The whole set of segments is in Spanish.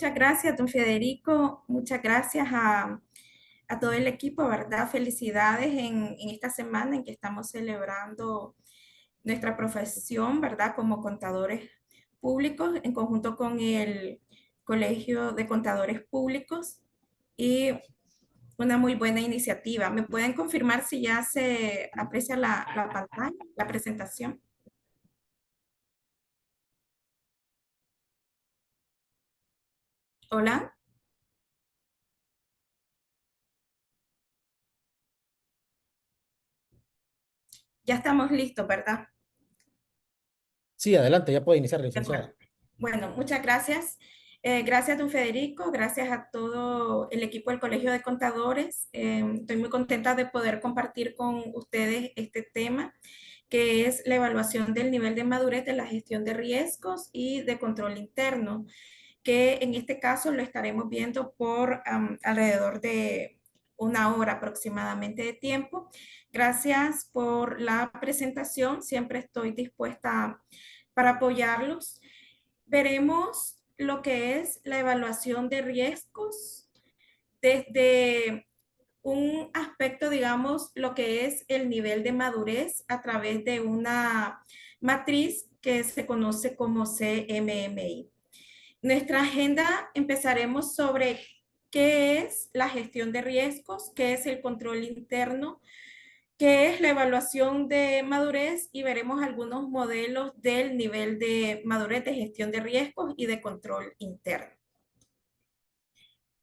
muchas gracias, don Federico. Muchas gracias a todo el equipo, ¿verdad? Felicidades en esta semana en que estamos celebrando nuestra profesión, ¿verdad? Como contadores públicos en conjunto con el Colegio de Contadores Públicos y una muy buena iniciativa. ¿Me pueden confirmar si ya se aprecia la pantalla, la presentación? Hola, ya estamos listos, ¿verdad? Sí, adelante, ya puede iniciar, De acuerdo. licenciada. Bueno, muchas gracias. Gracias, don Federico. Gracias a todo el equipo del Colegio de Contadores. Estoy muy contenta de poder compartir con ustedes este tema, que es la evaluación del nivel de madurez de la gestión de riesgos y de control interno, que en este caso lo estaremos viendo por alrededor de una hora aproximadamente de tiempo. Gracias por la presentación. Siempre estoy dispuesta para apoyarlos. Veremos lo que es la evaluación de riesgos desde un aspecto, digamos, lo que es el nivel de madurez a través de una matriz que se conoce como CMMI. Nuestra agenda empezaremos sobre qué es la gestión de riesgos, qué es el control interno, qué es la evaluación de madurez y veremos algunos modelos del nivel de madurez de gestión de riesgos y de control interno.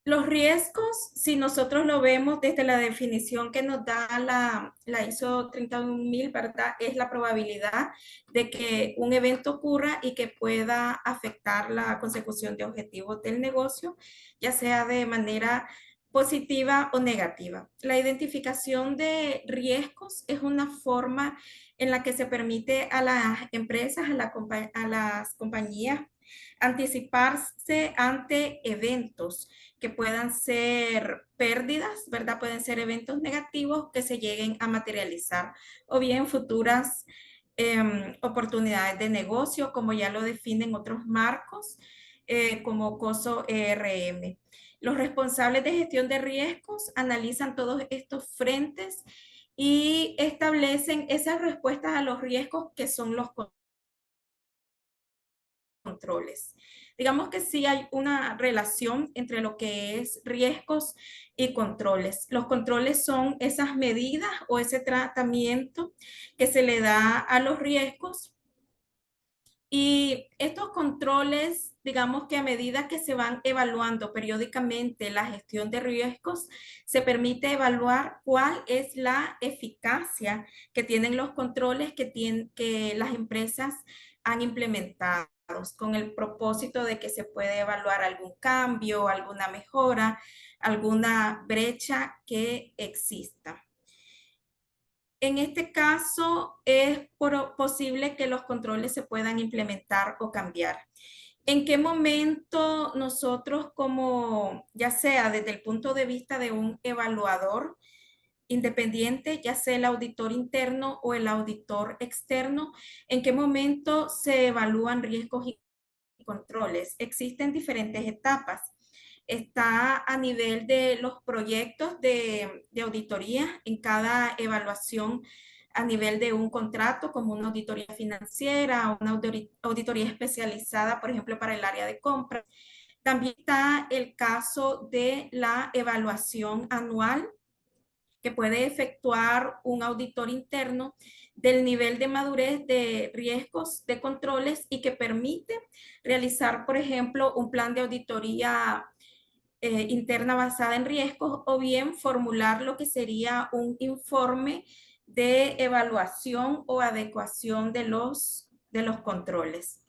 Los riesgos, si nosotros lo vemos desde la definición que nos da la ISO 31000, ¿verdad? Es la probabilidad de que un evento ocurra y que pueda afectar la consecución de objetivos del negocio, ya sea de manera positiva o negativa. La identificación de riesgos es una forma en la que se permite a las empresas, a las compañías, anticiparse ante eventos que puedan ser pérdidas, ¿verdad? Pueden ser eventos negativos que se lleguen a materializar o bien futuras oportunidades de negocio, como ya lo definen otros marcos, como COSO ERM. Los responsables de gestión de riesgos analizan todos estos frentes y establecen esas respuestas a los riesgos que son los controles. Digamos que sí hay una relación entre lo que es riesgos y controles. Los controles son esas medidas o ese tratamiento que se le da a los riesgos y estos controles, digamos que a medida que se van evaluando periódicamente la gestión de riesgos, se permite evaluar cuál es la eficacia que tienen los controles que las empresas han implementado con el propósito de que se puede evaluar algún cambio, alguna mejora, alguna brecha que exista. En este caso, es posible que los controles se puedan implementar o cambiar. ¿En qué momento nosotros como, ya sea desde el punto de vista de un evaluador independiente, ya sea el auditor interno o el auditor externo, en qué momento se evalúan riesgos y controles? Existen diferentes etapas. Está a nivel de los proyectos de auditoría en cada evaluación a nivel de un contrato, como una auditoría financiera, una auditoría especializada, por ejemplo, para el área de compras. También está el caso de la evaluación anual que puede efectuar un auditor interno del nivel de madurez de riesgos de controles y que permite realizar, por ejemplo, un plan de auditoría interna basada en riesgos o bien formular lo que sería un informe de evaluación o adecuación de los controles.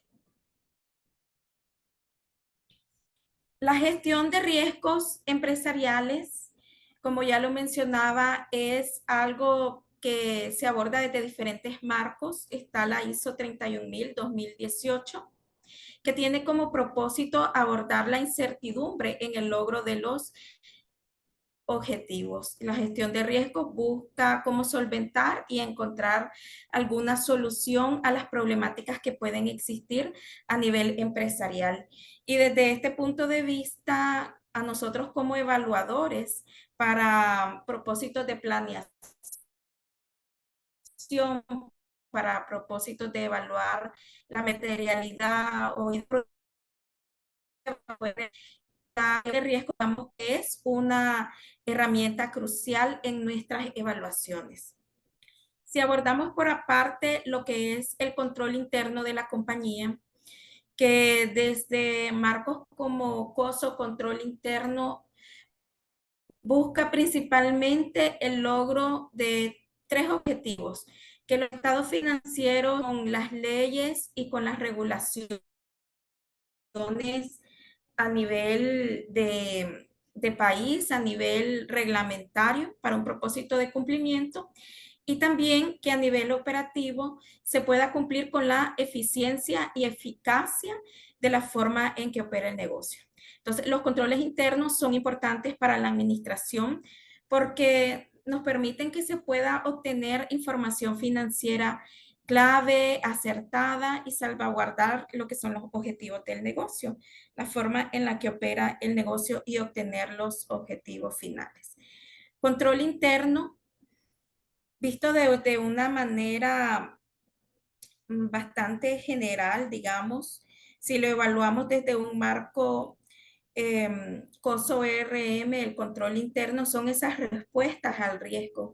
La gestión de riesgos empresariales, como ya lo mencionaba, es algo que se aborda desde diferentes marcos. Está la ISO 31000 2018, que tiene como propósito abordar la incertidumbre en el logro de los objetivos. La gestión de riesgos busca cómo solventar y encontrar alguna solución a las problemáticas que pueden existir a nivel empresarial. Y desde este punto de vista, a nosotros como evaluadores, para propósitos de planeación, para propósitos de evaluar la materialidad o el de riesgo, digamos que es una herramienta crucial en nuestras evaluaciones. Si abordamos por aparte lo que es el control interno de la compañía, que desde marcos como COSO, control interno, busca principalmente el logro de tres objetivos: que los estados financieros con las leyes y con las regulaciones a nivel de país, a nivel reglamentario, para un propósito de cumplimiento, y también que a nivel operativo se pueda cumplir con la eficiencia y eficacia de la forma en que opera el negocio. Entonces, los controles internos son importantes para la administración porque nos permiten que se pueda obtener información financiera clave, acertada y salvaguardar lo que son los objetivos del negocio, la forma en la que opera el negocio y obtener los objetivos finales. Control interno, visto de una manera bastante general, digamos, si lo evaluamos desde un marco COSO RM, el control interno, son esas respuestas al riesgo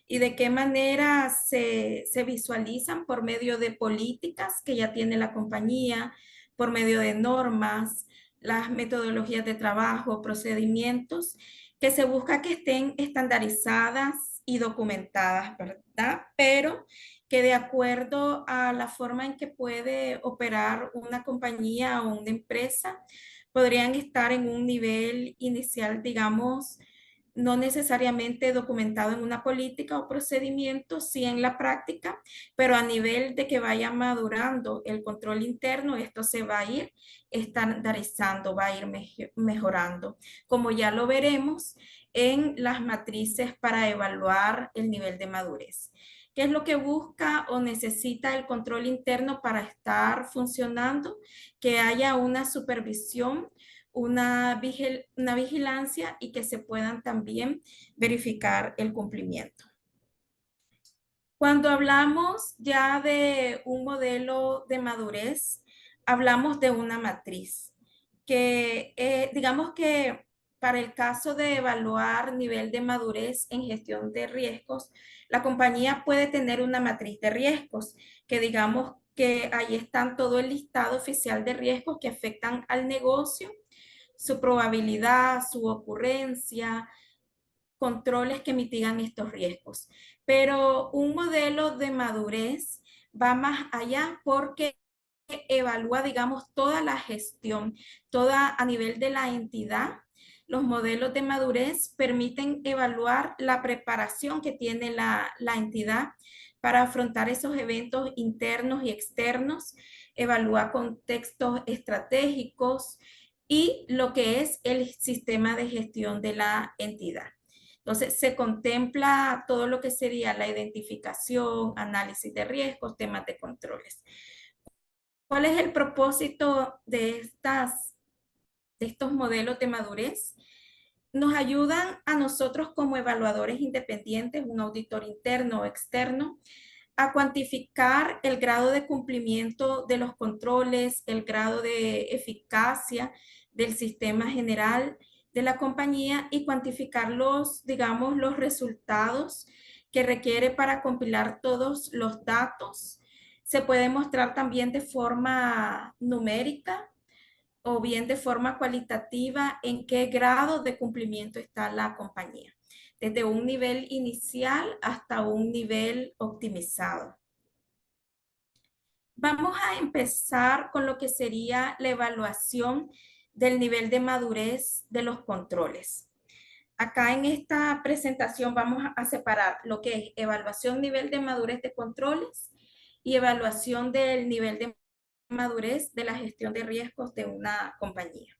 y de qué manera se visualizan por medio de políticas que ya tiene la compañía, por medio de normas, las metodologías de trabajo, procedimientos, que se busca que estén estandarizadas y documentadas, ¿verdad? Pero que de acuerdo a la forma en que puede operar una compañía o una empresa, podrían estar en un nivel inicial, digamos, no necesariamente documentado en una política o procedimiento, sí en la práctica, pero a nivel de que vaya madurando el control interno, esto se va a ir estandarizando, va a ir mejorando, como ya lo veremos en las matrices para evaluar el nivel de madurez. ¿Qué es lo que busca o necesita el control interno para estar funcionando? Que haya una supervisión, una vigilancia y que se puedan también verificar el cumplimiento. Cuando hablamos ya de un modelo de madurez, hablamos de una matriz, que digamos que para el caso de evaluar nivel de madurez en gestión de riesgos, la compañía puede tener una matriz de riesgos, que digamos que ahí están todo el listado oficial de riesgos que afectan al negocio, su probabilidad, su ocurrencia, controles que mitigan estos riesgos. Pero un modelo de madurez va más allá porque evalúa, digamos, toda la gestión, toda a nivel de la entidad. Los modelos de madurez permiten evaluar la preparación que tiene la entidad para afrontar esos eventos internos y externos, evalúa contextos estratégicos y lo que es el sistema de gestión de la entidad. Entonces, se contempla todo lo que sería la identificación, análisis de riesgos, temas de controles. ¿Cuál es el propósito de estos modelos de madurez? Nos ayudan a nosotros como evaluadores independientes, un auditor interno o externo, a cuantificar el grado de cumplimiento de los controles, el grado de eficacia del sistema general de la compañía y cuantificar digamos, los resultados que requiere para compilar todos los datos. Se puede mostrar también de forma numérica o bien de forma cualitativa en qué grado de cumplimiento está la compañía, desde un nivel inicial hasta un nivel optimizado. Vamos a empezar con lo que sería la evaluación del nivel de madurez de los controles. Acá en esta presentación vamos a separar lo que es evaluación nivel de madurez de controles y evaluación del nivel de madurez de la gestión de riesgos de una compañía.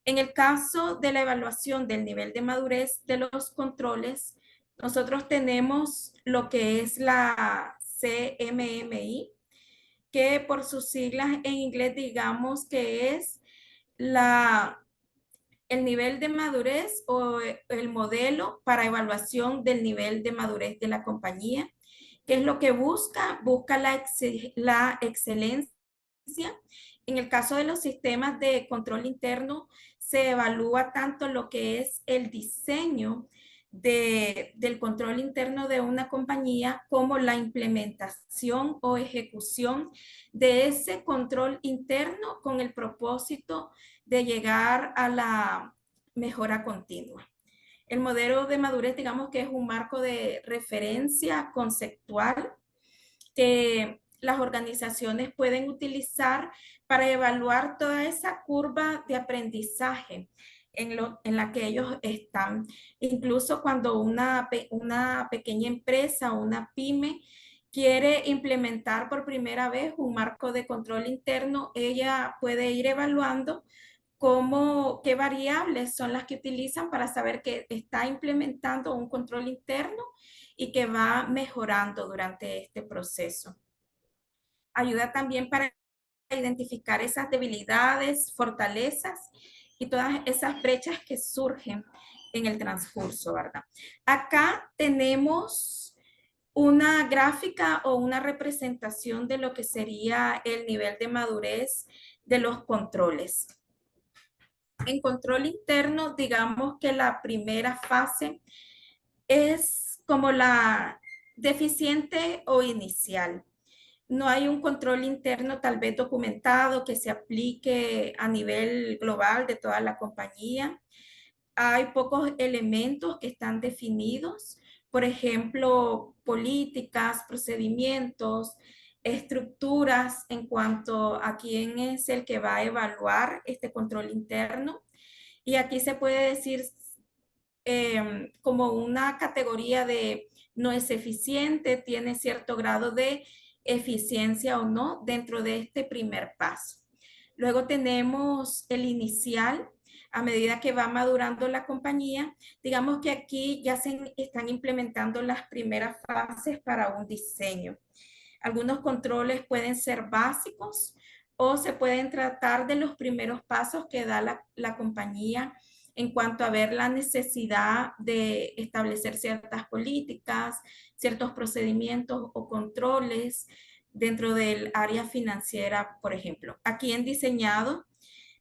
En el caso de la evaluación del nivel de madurez de los controles, nosotros tenemos lo que es la CMMI, que por sus siglas en inglés digamos que es la, el nivel de madurez o el modelo para evaluación del nivel de madurez de la compañía. ¿Qué es lo que busca? Busca la excelencia. En el caso de los sistemas de control interno, se evalúa tanto lo que es el diseño del control interno de una compañía como la implementación o ejecución de ese control interno con el propósito de llegar a la mejora continua. El modelo de madurez, digamos que es un marco de referencia conceptual que las organizaciones pueden utilizar para evaluar toda esa curva de aprendizaje en la que ellos están. Incluso cuando una pequeña empresa, una pyme, quiere implementar por primera vez un marco de control interno, ella puede ir evaluando qué variables son las que utilizan para saber que está implementando un control interno y que va mejorando durante este proceso. Ayuda también para identificar esas debilidades, fortalezas y todas esas brechas que surgen en el transcurso, ¿verdad? Acá tenemos una gráfica o una representación de lo que sería el nivel de madurez de los controles. En control interno, digamos que la primera fase es como la deficiente o inicial. No hay un control interno tal vez documentado que se aplique a nivel global de toda la compañía. Hay pocos elementos que están definidos, por ejemplo, políticas, procedimientos, estructuras en cuanto a quién es el que va a evaluar este control interno. Y aquí se puede decir como una categoría de no es eficiente, tiene cierto grado de eficiencia o no dentro de este primer paso. Luego tenemos el inicial, a medida que va madurando la compañía, digamos que aquí ya se están implementando las primeras fases para un diseño. Algunos controles pueden ser básicos o se pueden tratar de los primeros pasos que da la compañía en cuanto a ver la necesidad de establecer ciertas políticas, ciertos procedimientos o controles dentro del área financiera, por ejemplo. Aquí en diseñado,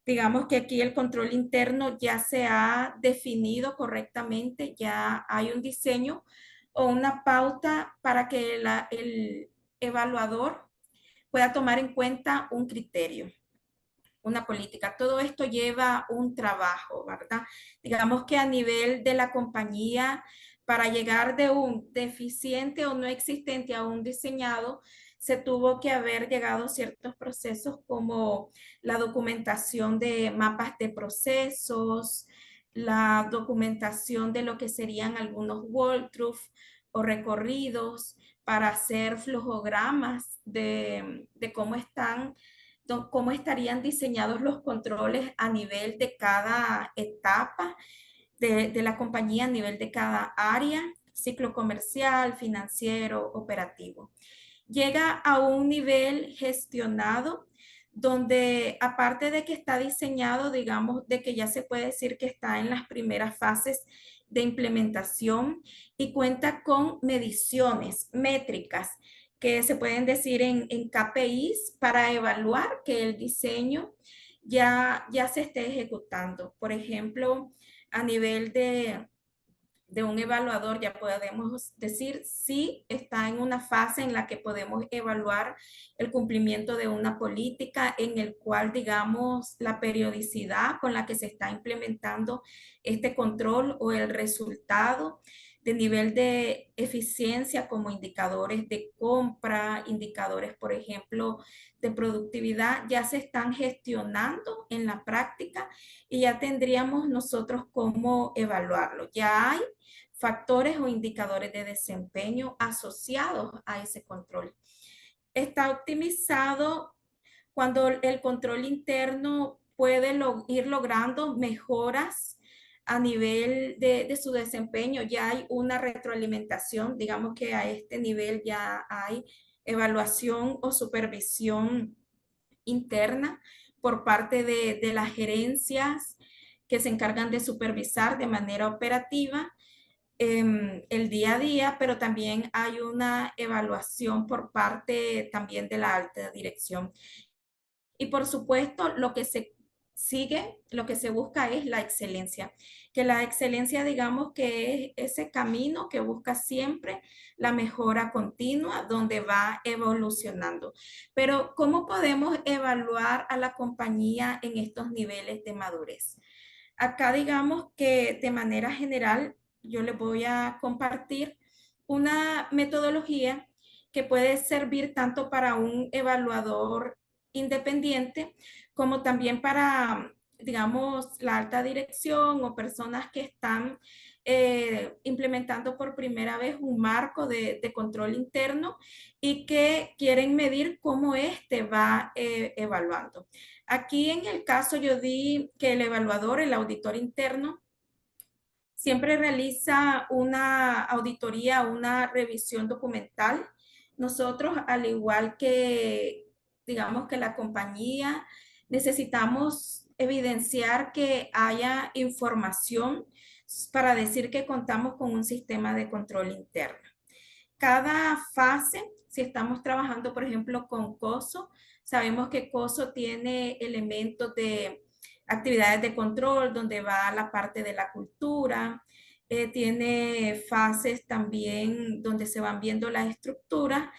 digamos que aquí el control interno ya se ha definido correctamente, ya hay un diseño o una pauta para que el evaluador pueda tomar en cuenta un criterio, una política. Todo esto lleva un trabajo, ¿verdad? Digamos que a nivel de la compañía, para llegar de un deficiente o no existente a un diseñado, se tuvo que haber llegado a ciertos procesos como la documentación de mapas de procesos, la documentación de lo que serían algunos walkthroughs o recorridos para hacer flujogramas de cómo estarían diseñados los controles a nivel de cada etapa de la compañía, a nivel de cada área, ciclo comercial, financiero, operativo. Llega a un nivel gestionado donde aparte de que está diseñado, digamos, de que ya se puede decir que está en las primeras fases de implementación y cuenta con mediciones, métricas que se pueden decir en KPIs para evaluar que el diseño ya se esté ejecutando. Por ejemplo, a nivel de un evaluador ya podemos decir si está en una fase en la que podemos evaluar el cumplimiento de una política en el cual, digamos, la periodicidad con la que se está implementando este control o el resultado de nivel de eficiencia como indicadores de compra, indicadores, por ejemplo, de productividad, ya se están gestionando en la práctica y ya tendríamos nosotros cómo evaluarlo. Ya hay factores o indicadores de desempeño asociados a ese control. Está optimizado cuando el control interno puede ir logrando mejoras a nivel de su desempeño. Ya hay una retroalimentación, digamos que a este nivel ya hay evaluación o supervisión interna por parte de las gerencias que se encargan de supervisar de manera operativa el día a día, pero también hay una evaluación por parte también de la alta dirección. Y por supuesto, lo que se sigue, lo que se busca es la excelencia, que la excelencia, digamos que es ese camino que busca siempre la mejora continua, donde va evolucionando. Pero ¿cómo podemos evaluar a la compañía en estos niveles de madurez? Acá digamos que de manera general yo les voy a compartir una metodología que puede servir tanto para un evaluador independiente como también para, digamos, la alta dirección o personas que están implementando por primera vez un marco de control interno y que quieren medir cómo este va evaluando. Aquí en el caso yo di que el evaluador, el auditor interno, siempre realiza una auditoría, una revisión documental. Nosotros, al igual que, digamos que la compañía, necesitamos evidenciar que haya información para decir que contamos con un sistema de control interno. Cada fase, si estamos trabajando, por ejemplo, con COSO, sabemos que COSO tiene elementos de actividades de control, donde va la parte de la cultura, tiene fases también donde se van viendo las estructuras.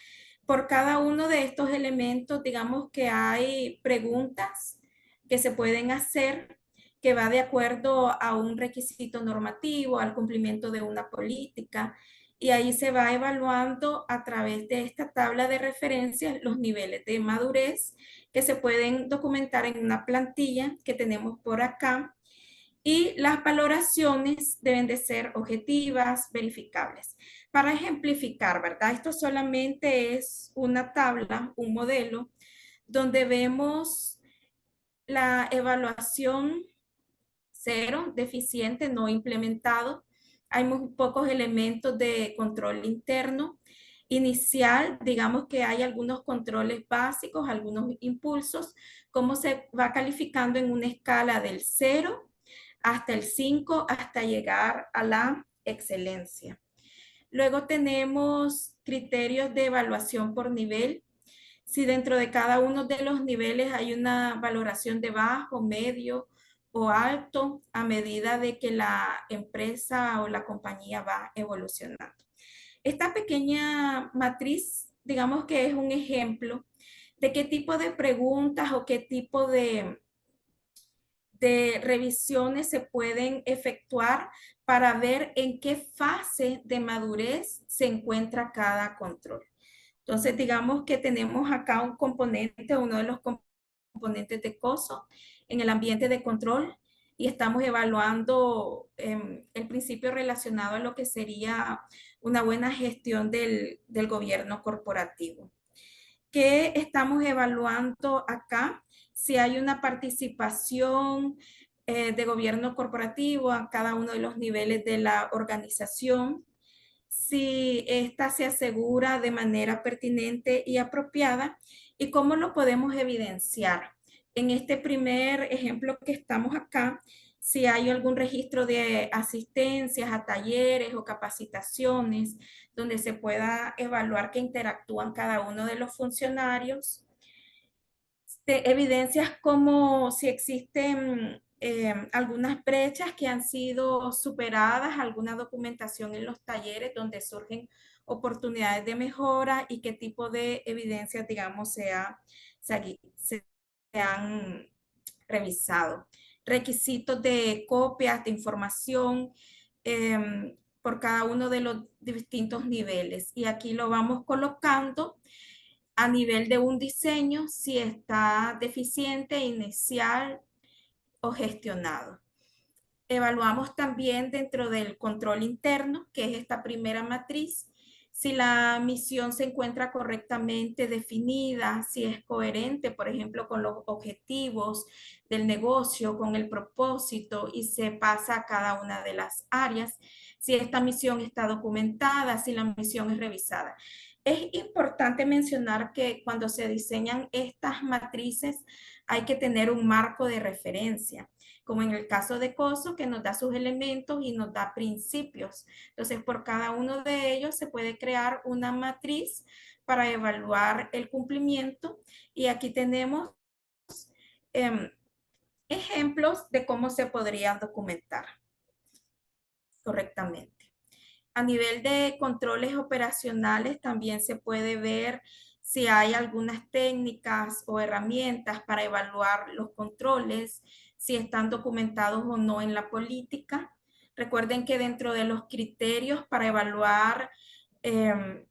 Por cada uno de estos elementos, digamos que hay preguntas que se pueden hacer que va de acuerdo a un requisito normativo, al cumplimiento de una política, y ahí se va evaluando a través de esta tabla de referencias los niveles de madurez que se pueden documentar en una plantilla que tenemos por acá y las valoraciones deben de ser objetivas, verificables. Para ejemplificar, ¿verdad? Esto solamente es una tabla, un modelo, donde vemos la evaluación cero, deficiente, no implementado. Hay muy pocos elementos de control interno. Inicial, digamos que hay algunos controles básicos, algunos impulsos, cómo se va calificando en una escala del cero hasta el 5 hasta llegar a la excelencia. Luego tenemos criterios de evaluación por nivel. Si dentro de cada uno de los niveles hay una valoración de bajo, medio o alto a medida de que la empresa o la compañía va evolucionando. Esta pequeña matriz, digamos que es un ejemplo de qué tipo de preguntas o qué tipo de revisiones se pueden efectuar para ver en qué fase de madurez se encuentra cada control. Entonces, digamos que tenemos acá un componente, uno de los componentes de COSO en el ambiente de control y estamos evaluando el principio relacionado a lo que sería una buena gestión del gobierno corporativo. ¿Qué estamos evaluando acá? Si hay una participación de gobierno corporativo a cada uno de los niveles de la organización, si ésta se asegura de manera pertinente y apropiada y cómo lo podemos evidenciar. En este primer ejemplo que estamos acá, si hay algún registro de asistencias a talleres o capacitaciones donde se pueda evaluar que interactúan cada uno de los funcionarios, de evidencias como si existen algunas brechas que han sido superadas, alguna documentación en los talleres donde surgen oportunidades de mejora y qué tipo de evidencias, digamos, se han revisado. Requisitos de copias de información por cada uno de los distintos niveles. Y aquí lo vamos colocando a nivel de un diseño si está deficiente, inicial o gestionado. Evaluamos también dentro del control interno, que es esta primera matriz, si la misión se encuentra correctamente definida, si es coherente, por ejemplo, con los objetivos del negocio, con el propósito y se pasa a cada una de las áreas, si esta misión está documentada, si la misión es revisada. Es importante mencionar que cuando se diseñan estas matrices hay que tener un marco de referencia, como en el caso de COSO, que nos da sus elementos y nos da principios. Entonces, por cada uno de ellos se puede crear una matriz para evaluar el cumplimiento y aquí tenemos eh, ejemplos de cómo se podría documentar correctamente. A nivel de controles operacionales también se puede ver si hay algunas técnicas o herramientas para evaluar los controles, si están documentados o no en la política. Recuerden que dentro de los criterios para evaluar, eh,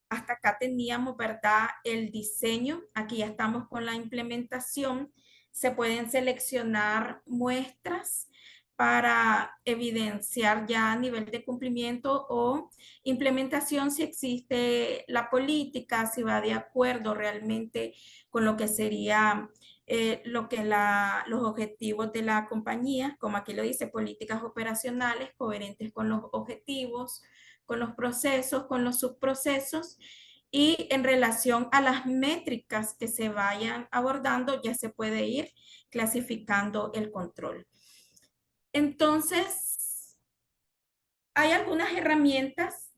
hasta acá teníamos, ¿verdad? El diseño, aquí ya estamos con la implementación. Se pueden seleccionar muestras para evidenciar ya a nivel de cumplimiento o implementación si existe la política, si va de acuerdo realmente con lo que sería los objetivos de la compañía, como aquí lo dice, políticas operacionales coherentes con los objetivos, con los procesos, con los subprocesos y en relación a las métricas que se vayan abordando ya se puede ir clasificando el control. Entonces, hay algunas herramientas,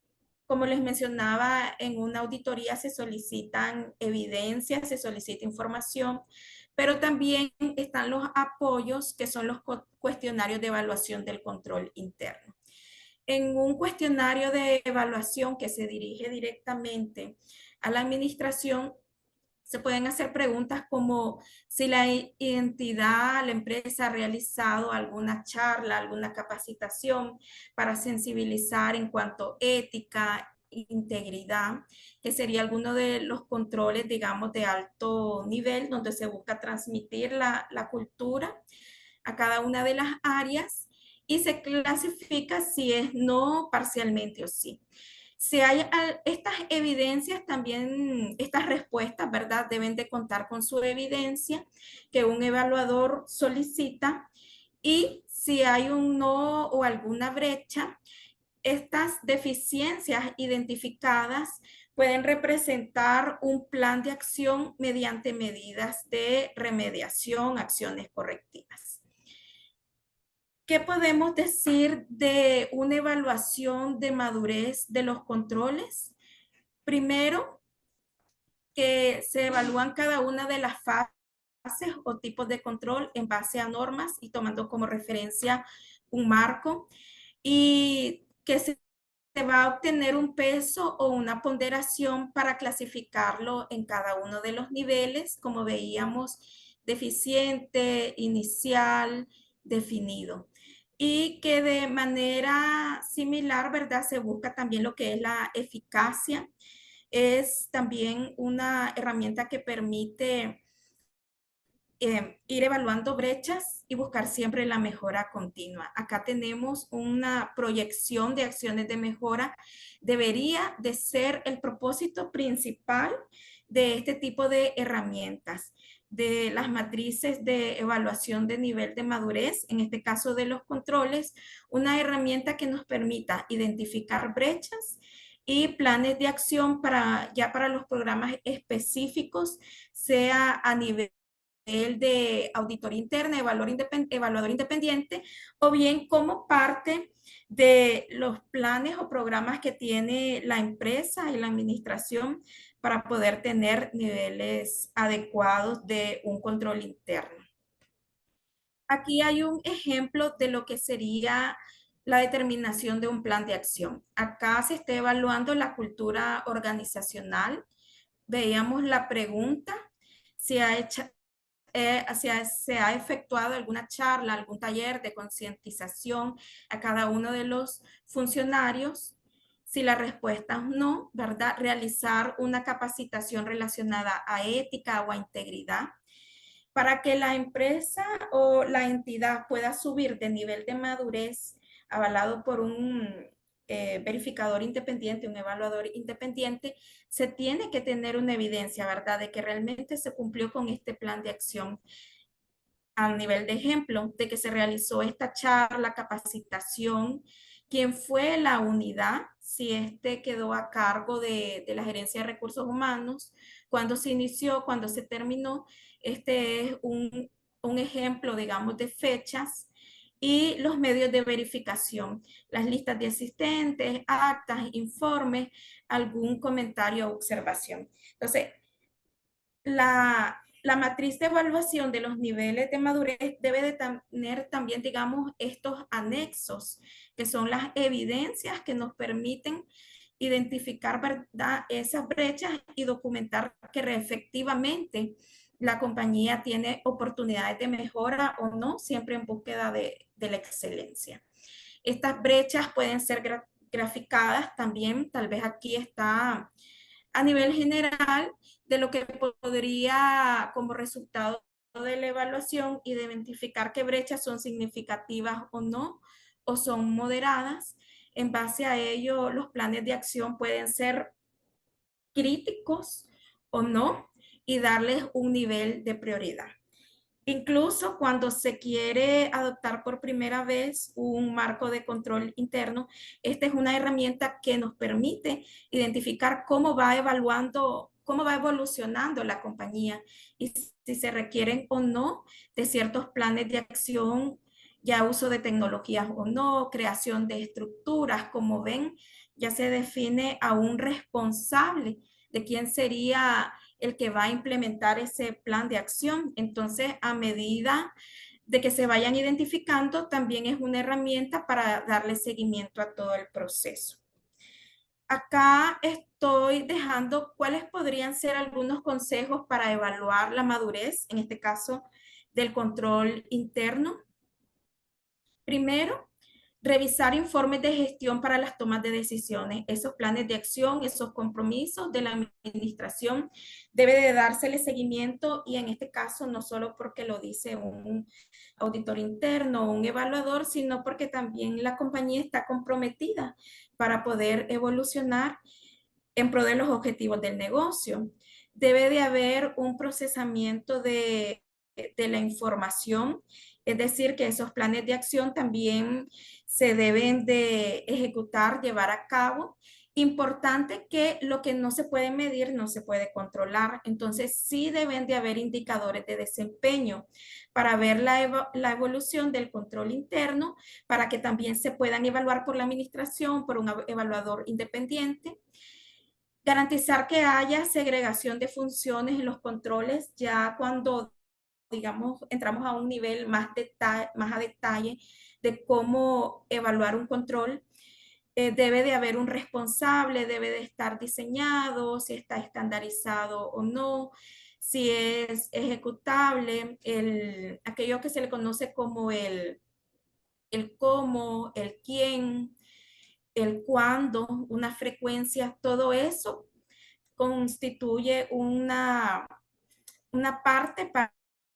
como les mencionaba, en una auditoría se solicitan evidencias, se solicita información, pero también están los apoyos que son los cuestionarios de evaluación del control interno. En un cuestionario de evaluación que se dirige directamente a la administración, se pueden hacer preguntas como si la entidad, la empresa ha realizado alguna charla, alguna capacitación para sensibilizar en cuanto a ética, integridad, que sería alguno de los controles, digamos, de alto nivel, donde se busca transmitir la cultura a cada una de las áreas y se clasifica si es no parcialmente o sí. Si hay estas evidencias también, estas respuestas, ¿verdad? Deben de contar con su evidencia que un evaluador solicita y si hay un no o alguna brecha, estas deficiencias identificadas pueden representar un plan de acción mediante medidas de remediación, acciones correctivas. ¿Qué podemos decir de una evaluación de madurez de los controles? Primero, que se evalúan cada una de las fases o tipos de control en base a normas y tomando como referencia un marco y que se va a obtener un peso o una ponderación para clasificarlo en cada uno de los niveles, como veíamos, deficiente, inicial, definido. Y que de manera similar, ¿verdad? Se busca también lo que es la eficacia. Es también una herramienta que permite ir evaluando brechas y buscar siempre la mejora continua. Acá tenemos una proyección de acciones de mejora. Debería de ser el propósito principal de este tipo de herramientas, de las matrices de evaluación de nivel de madurez, en este caso de los controles, una herramienta que nos permita identificar brechas y planes de acción ya para los programas específicos, sea a nivel de auditoría interna, evaluador independiente, o bien como parte de los planes o programas que tiene la empresa y la administración para poder tener niveles adecuados de un control interno. Aquí hay un ejemplo de lo que sería la determinación de un plan de acción. Acá se está evaluando la cultura organizacional. Veíamos la pregunta si se ha efectuado alguna charla, algún taller de concientización a cada uno de los funcionarios. Si la respuesta es no, ¿verdad? Realizar una capacitación relacionada a ética o a integridad. Para que la empresa o la entidad pueda subir de nivel de madurez avalado por un verificador independiente, un evaluador independiente, se tiene que tener una evidencia, ¿verdad?, de que realmente se cumplió con este plan de acción a nivel de ejemplo, de que se realizó esta charla, capacitación, quién fue la unidad, si este quedó a cargo de la gerencia de recursos humanos, cuándo se inició, cuándo se terminó. Este es un ejemplo, digamos, de fechas y los medios de verificación, las listas de asistentes, actas, informes, algún comentario o observación. Entonces, la matriz de evaluación de los niveles de madurez debe de tener también, digamos, estos anexos, que son las evidencias que nos permiten identificar, ¿verdad?, esas brechas y documentar que efectivamente la compañía tiene oportunidades de mejora o no, siempre en búsqueda de la excelencia. Estas brechas pueden ser graficadas también, tal vez aquí está a nivel general de lo que podría como resultado de la evaluación identificar qué brechas son significativas o no, o son moderadas. En base a ello, los planes de acción pueden ser críticos o no y darles un nivel de prioridad. Incluso cuando se quiere adoptar por primera vez un marco de control interno, esta es una herramienta que nos permite identificar cómo va evaluando, cómo va evolucionando la compañía y si se requieren o no de ciertos planes de acción, ya uso de tecnologías o no, creación de estructuras. Como ven, ya se define a un responsable de quién sería el que va a implementar ese plan de acción. Entonces, a medida de que se vayan identificando, también es una herramienta para darle seguimiento a todo el proceso. Acá estoy dejando cuáles podrían ser algunos consejos para evaluar la madurez, en este caso, del control interno. Primero, revisar informes de gestión para las tomas de decisiones. Esos planes de acción, esos compromisos de la administración, debe de dársele seguimiento y en este caso no solo porque lo dice un auditor interno o un evaluador, sino porque también la compañía está comprometida para poder evolucionar en pro de los objetivos del negocio. Debe de haber un procesamiento de la información, es decir, que esos planes de acción también se deben de ejecutar, llevar a cabo. Importante que lo que no se puede medir no se puede controlar. Entonces, sí deben de haber indicadores de desempeño para ver la evolución del control interno, para que también se puedan evaluar por la administración, por un evaluador independiente. Garantizar que haya segregación de funciones en los controles ya cuando, digamos, entramos a un nivel más a detalle de cómo evaluar un control. Debe de haber un responsable, debe de estar diseñado, si está estandarizado o no, si es ejecutable, aquello que se le conoce como el cómo, el quién, el cuándo, una frecuencia, todo eso constituye una parte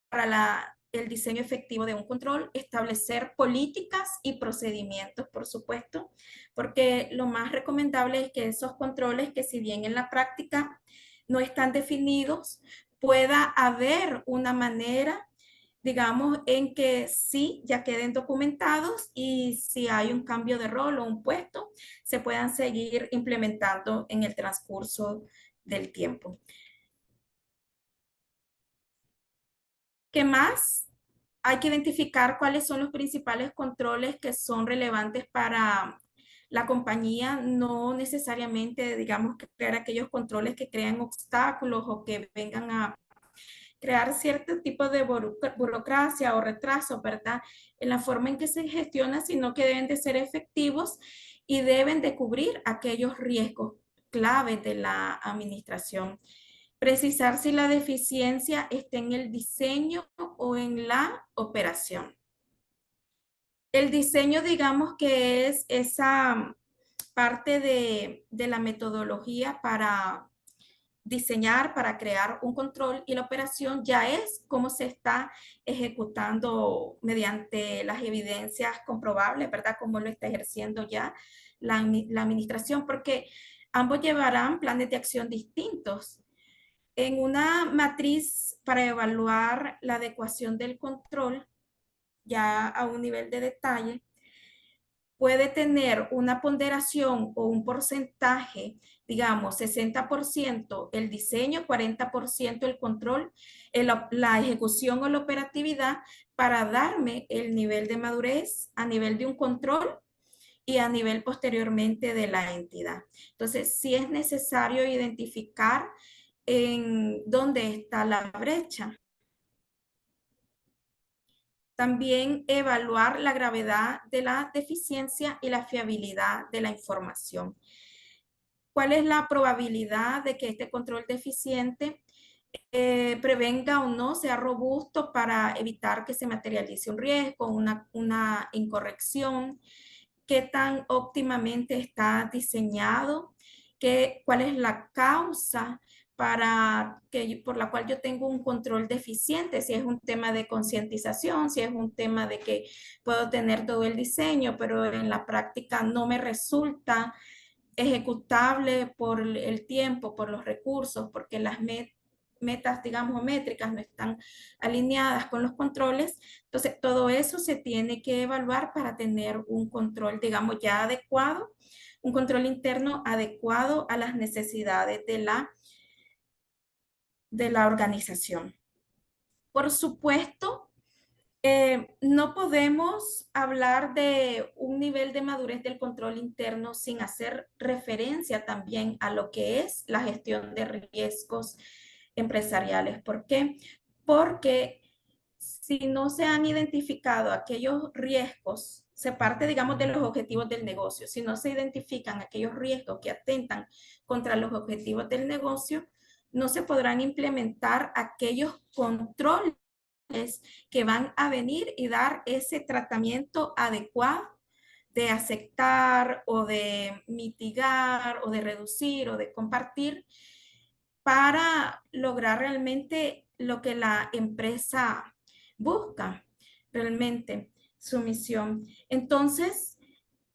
para el diseño efectivo de un control, establecer políticas y procedimientos, por supuesto, porque lo más recomendable es que esos controles, que si bien en la práctica no están definidos, pueda haber una manera, digamos, en que sí ya queden documentados y si hay un cambio de rol o un puesto, se puedan seguir implementando en el transcurso del tiempo. ¿Qué más? Hay que identificar cuáles son los principales controles que son relevantes para la compañía, no necesariamente, digamos, crear aquellos controles que crean obstáculos o que vengan a crear cierto tipo de burocracia o retraso, ¿verdad? En la forma en que se gestiona, sino que deben de ser efectivos y deben de cubrir aquellos riesgos claves de la administración. Precisar si la deficiencia está en el diseño o en la operación. El diseño, digamos que es esa parte de la metodología para diseñar, para crear un control, y la operación ya es cómo se está ejecutando mediante las evidencias comprobables, ¿verdad? Cómo lo está ejerciendo ya la administración, porque ambos llevarán planes de acción distintos. En una matriz para evaluar la adecuación del control, ya a un nivel de detalle, puede tener una ponderación o un porcentaje, digamos, 60% el diseño, 40% el control, la ejecución o la operatividad, para darme el nivel de madurez a nivel de un control y a nivel posteriormente de la entidad. Entonces, sí es necesario identificar en dónde está la brecha. También evaluar la gravedad de la deficiencia y la fiabilidad de la información. ¿Cuál es la probabilidad de que este control deficiente prevenga o no, sea robusto para evitar que se materialice un riesgo, una incorrección? ¿Qué tan óptimamente está diseñado? ¿Cuál es la causa por la cual yo tengo un control deficiente? Si es un tema de concientización, si es un tema de que puedo tener todo el diseño, pero en la práctica no me resulta ejecutable por el tiempo, por los recursos, porque las metas, digamos, métricas no están alineadas con los controles. Entonces, todo eso se tiene que evaluar para tener un control, digamos, ya adecuado, un control interno adecuado a las necesidades de la organización. Por supuesto, no podemos hablar de un nivel de madurez del control interno sin hacer referencia también a lo que es la gestión de riesgos empresariales. ¿Por qué? Porque si no se han identificado aquellos riesgos, se parte, digamos, de los objetivos del negocio. Si no se identifican aquellos riesgos que atentan contra los objetivos del negocio, no se podrán implementar aquellos controles que van a venir y dar ese tratamiento adecuado de aceptar o de mitigar o de reducir o de compartir para lograr realmente lo que la empresa busca, realmente su misión. Entonces,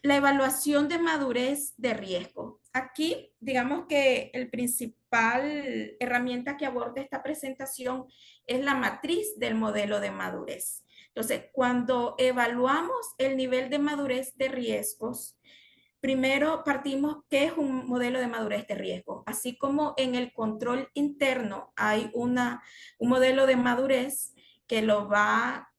la evaluación de madurez de riesgo. Aquí, digamos que el principal herramienta que aborda esta presentación es la matriz del modelo de madurez. Entonces, cuando evaluamos el nivel de madurez de riesgos, primero partimos qué es un modelo de madurez de riesgo. Así como en el control interno hay un modelo de madurez que lo va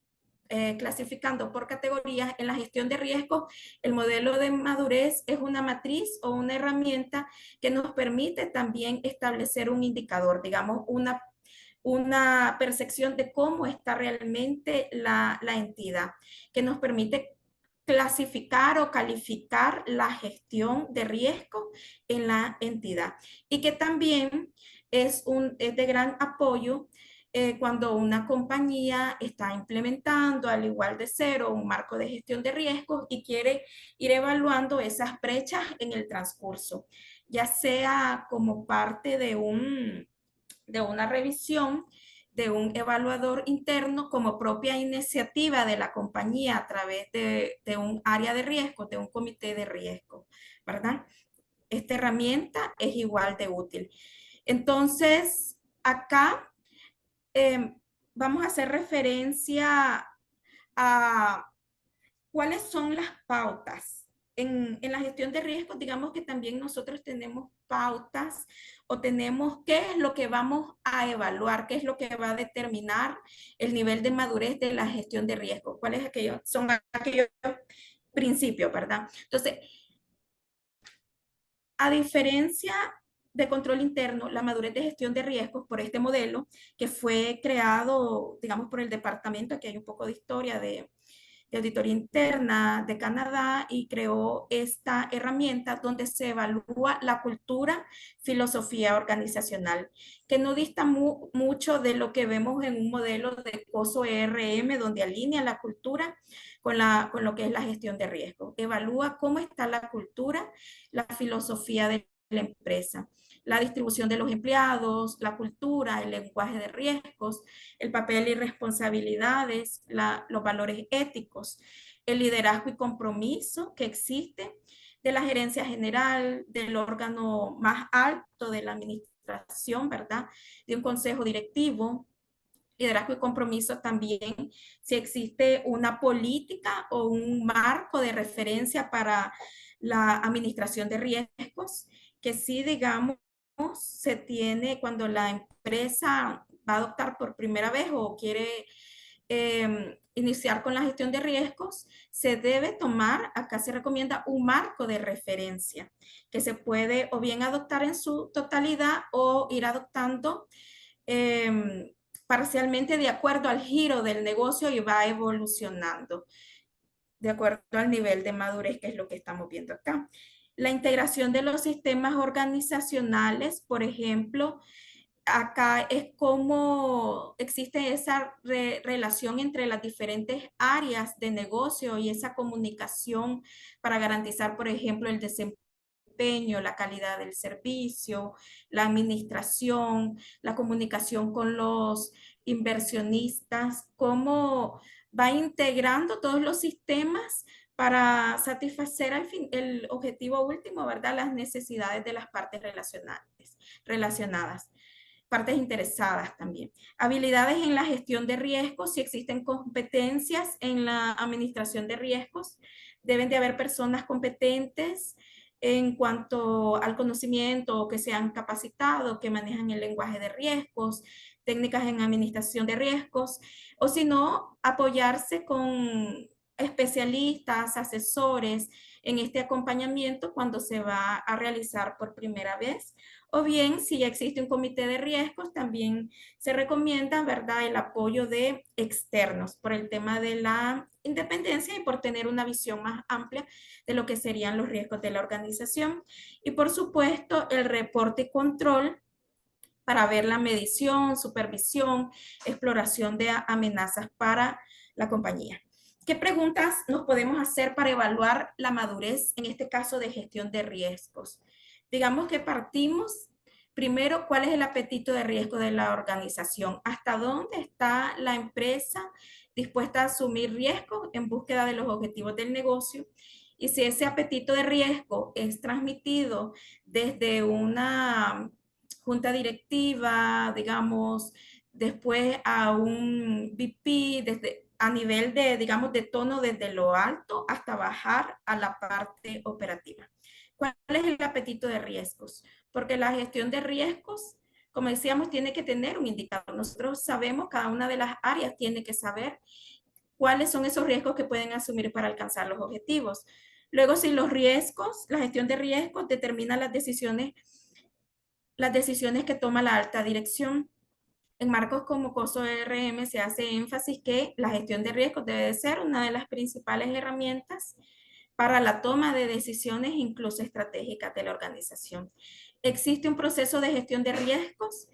clasificando por categorías. En la gestión de riesgos, el modelo de madurez es una matriz o una herramienta que nos permite también establecer un indicador, digamos, una percepción de cómo está realmente la entidad, que nos permite clasificar o calificar la gestión de riesgo en la entidad y que también es de gran apoyo cuando una compañía está implementando, al igual de cero, un marco de gestión de riesgos y quiere ir evaluando esas brechas en el transcurso, ya sea como parte de una revisión de un evaluador interno como propia iniciativa de la compañía a través de un área de riesgo, de un comité de riesgo, ¿verdad? Esta herramienta es igual de útil. Entonces, acá eh, vamos a hacer referencia a cuáles son las pautas. En la gestión de riesgos, digamos que también nosotros tenemos pautas o tenemos qué es lo que vamos a evaluar, qué es lo que va a determinar el nivel de madurez de la gestión de riesgos, cuáles son aquellos principios, ¿verdad? Entonces, a diferencia de control interno, la madurez de gestión de riesgos por este modelo que fue creado, digamos, por el departamento, aquí hay un poco de historia de auditoría interna de Canadá y creó esta herramienta donde se evalúa la cultura, filosofía organizacional, que no dista mucho de lo que vemos en un modelo de COSO ERM, donde alinea la cultura con lo que es la gestión de riesgo. Evalúa cómo está la cultura, la filosofía de la empresa, la distribución de los empleados, la cultura, el lenguaje de riesgos, el papel y responsabilidades, los valores éticos, el liderazgo y compromiso que existe, de la gerencia general, del órgano más alto de la administración, ¿verdad? De un consejo directivo. Liderazgo y compromiso también, si existe una política o un marco de referencia para la administración de riesgos, que sí, digamos, se tiene cuando la empresa va a adoptar por primera vez o quiere iniciar con la gestión de riesgos, se debe tomar, acá se recomienda un marco de referencia, que se puede o bien adoptar en su totalidad o ir adoptando parcialmente de acuerdo al giro del negocio y va evolucionando de acuerdo al nivel de madurez, que es lo que estamos viendo acá. La integración de los sistemas organizacionales, por ejemplo, acá es cómo existe esa relación entre las diferentes áreas de negocio y esa comunicación para garantizar, por ejemplo, el desempeño, la calidad del servicio, la administración, la comunicación con los inversionistas, cómo va integrando todos los sistemas para satisfacer al fin, el objetivo último, ¿verdad? Las necesidades de las partes relacionadas, partes interesadas también. Habilidades en la gestión de riesgos, si existen competencias en la administración de riesgos, deben de haber personas competentes en cuanto al conocimiento, que se han capacitado, que manejan el lenguaje de riesgos, técnicas en administración de riesgos, o si no, apoyarse con especialistas, asesores en este acompañamiento cuando se va a realizar por primera vez. O bien, si ya existe un comité de riesgos, también se recomienda, ¿verdad?, el apoyo de externos por el tema de la independencia y por tener una visión más amplia de lo que serían los riesgos de la organización. Y por supuesto, el reporte y control para ver la medición, supervisión, exploración de amenazas para la compañía. ¿Qué preguntas nos podemos hacer para evaluar la madurez, en este caso de gestión de riesgos? Digamos que partimos primero, ¿cuál es el apetito de riesgo de la organización? ¿Hasta dónde está la empresa dispuesta a asumir riesgos en búsqueda de los objetivos del negocio? Y si ese apetito de riesgo es transmitido desde una junta directiva, digamos, después a un VP, desde, a nivel de, digamos, de tono desde lo alto hasta bajar a la parte operativa. ¿Cuál es el apetito de riesgos? Porque la gestión de riesgos, como decíamos, tiene que tener un indicador. Nosotros sabemos, cada una de las áreas tiene que saber cuáles son esos riesgos que pueden asumir para alcanzar los objetivos. Luego, si los riesgos, la gestión de riesgos determina las decisiones que toma la alta dirección. En marcos como COSO RM se hace énfasis que la gestión de riesgos debe de ser una de las principales herramientas para la toma de decisiones, incluso estratégicas de la organización. ¿Existe un proceso de gestión de riesgos?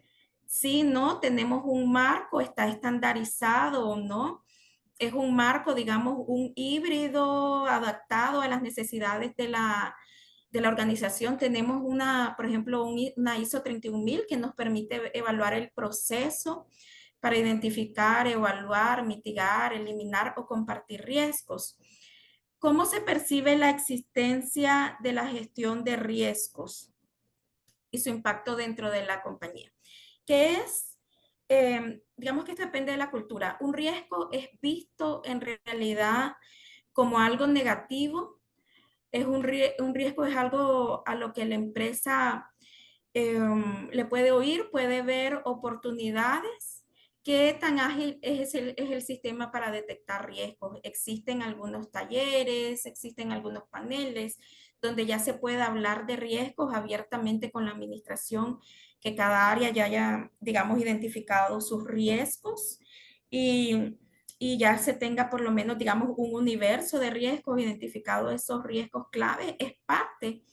Si no, tenemos un marco, está estandarizado o no. Es un marco, digamos, un híbrido adaptado a las necesidades de la organización. Tenemos una, por ejemplo, una ISO 31000 que nos permite evaluar el proceso para identificar, evaluar, mitigar, eliminar o compartir riesgos. ¿Cómo se percibe la existencia de la gestión de riesgos y su impacto dentro de la compañía? ¿Qué es? Digamos que esto depende de la cultura. Un riesgo es visto en realidad como algo negativo. Un riesgo es algo a lo que la empresa le puede oír, puede ver oportunidades. ¿Qué tan ágil es el sistema para detectar riesgos? Existen algunos talleres, existen algunos paneles donde ya se puede hablar de riesgos abiertamente con la administración, que cada área ya haya, digamos, identificado sus riesgos y, y ya se tenga por lo menos, digamos, un universo de riesgos, identificado esos riesgos clave, es parte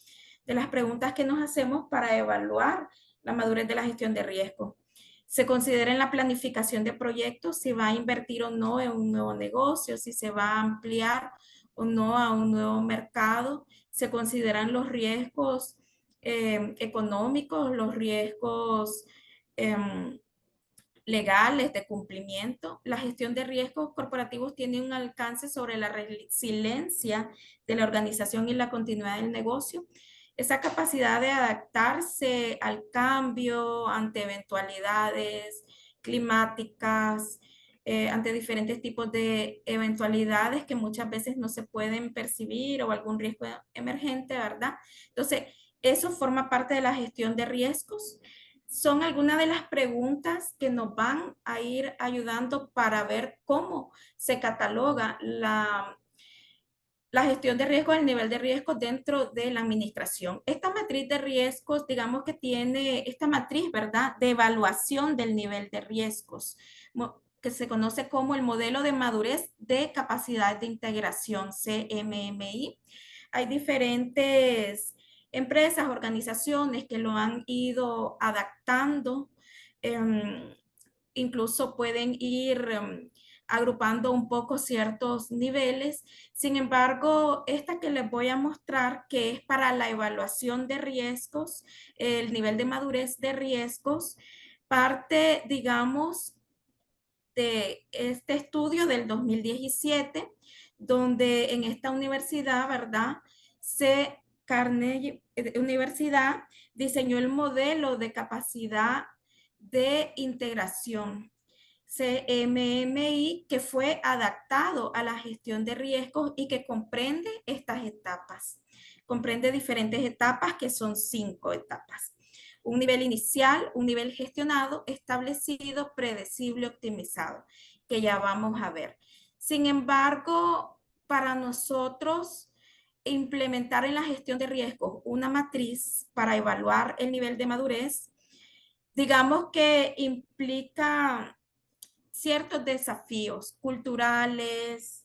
de las preguntas que nos hacemos para evaluar la madurez de la gestión de riesgo. Se considera en la planificación de proyectos si va a invertir o no en un nuevo negocio, si se va a ampliar o no a un nuevo mercado. Se consideran los riesgos económicos, los riesgos legales de cumplimiento. La gestión de riesgos corporativos tiene un alcance sobre la resiliencia de la organización y la continuidad del negocio. Esa capacidad de adaptarse al cambio ante eventualidades climáticas, ante diferentes tipos de eventualidades que muchas veces no se pueden percibir o algún riesgo emergente, ¿verdad? Entonces, eso forma parte de la gestión de riesgos. Son algunas de las preguntas que nos van a ir ayudando para ver cómo se cataloga la gestión de riesgo, el nivel de riesgo dentro de la administración. Esta matriz de riesgos, digamos que tiene esta matriz, ¿verdad?, de evaluación del nivel de riesgos, que se conoce como el modelo de madurez de capacidad de integración, CMMI. Hay diferentes empresas, organizaciones que lo han ido adaptando. Incluso pueden ir agrupando un poco ciertos niveles. Sin embargo, esta que les voy a mostrar, que es para la evaluación de riesgos, el nivel de madurez de riesgos, parte, digamos, de este estudio del 2017, donde en esta universidad, ¿verdad? Carnegie Universidad diseñó el modelo de capacidad de integración, CMMI, que fue adaptado a la gestión de riesgos y que comprende estas etapas. Comprende diferentes etapas, que son 5 etapas. Un nivel inicial, un nivel gestionado, establecido, predecible, optimizado, que ya vamos a ver. Sin embargo, para nosotros implementar en la gestión de riesgos una matriz para evaluar el nivel de madurez, digamos que implica ciertos desafíos culturales,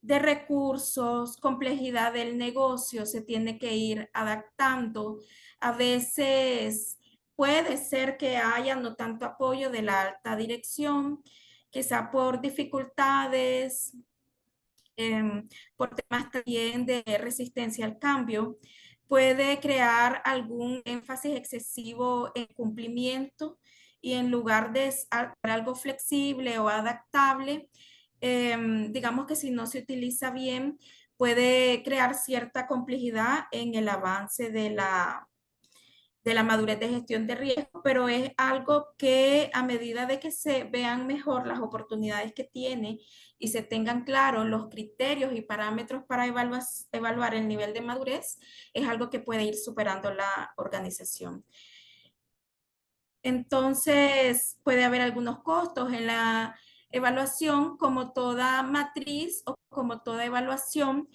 de recursos, complejidad del negocio, se tiene que ir adaptando. A veces puede ser que haya no tanto apoyo de la alta dirección, quizá por dificultades, por temas también de resistencia al cambio, puede crear algún énfasis excesivo en cumplimiento y en lugar de algo flexible o adaptable, digamos que si no se utiliza bien, puede crear cierta complejidad en el avance de la madurez de gestión de riesgo, pero es algo que a medida de que se vean mejor las oportunidades que tiene y se tengan claros los criterios y parámetros para evaluar el nivel de madurez, es algo que puede ir superando la organización. Entonces, puede haber algunos costos en la evaluación, como toda matriz o como toda evaluación.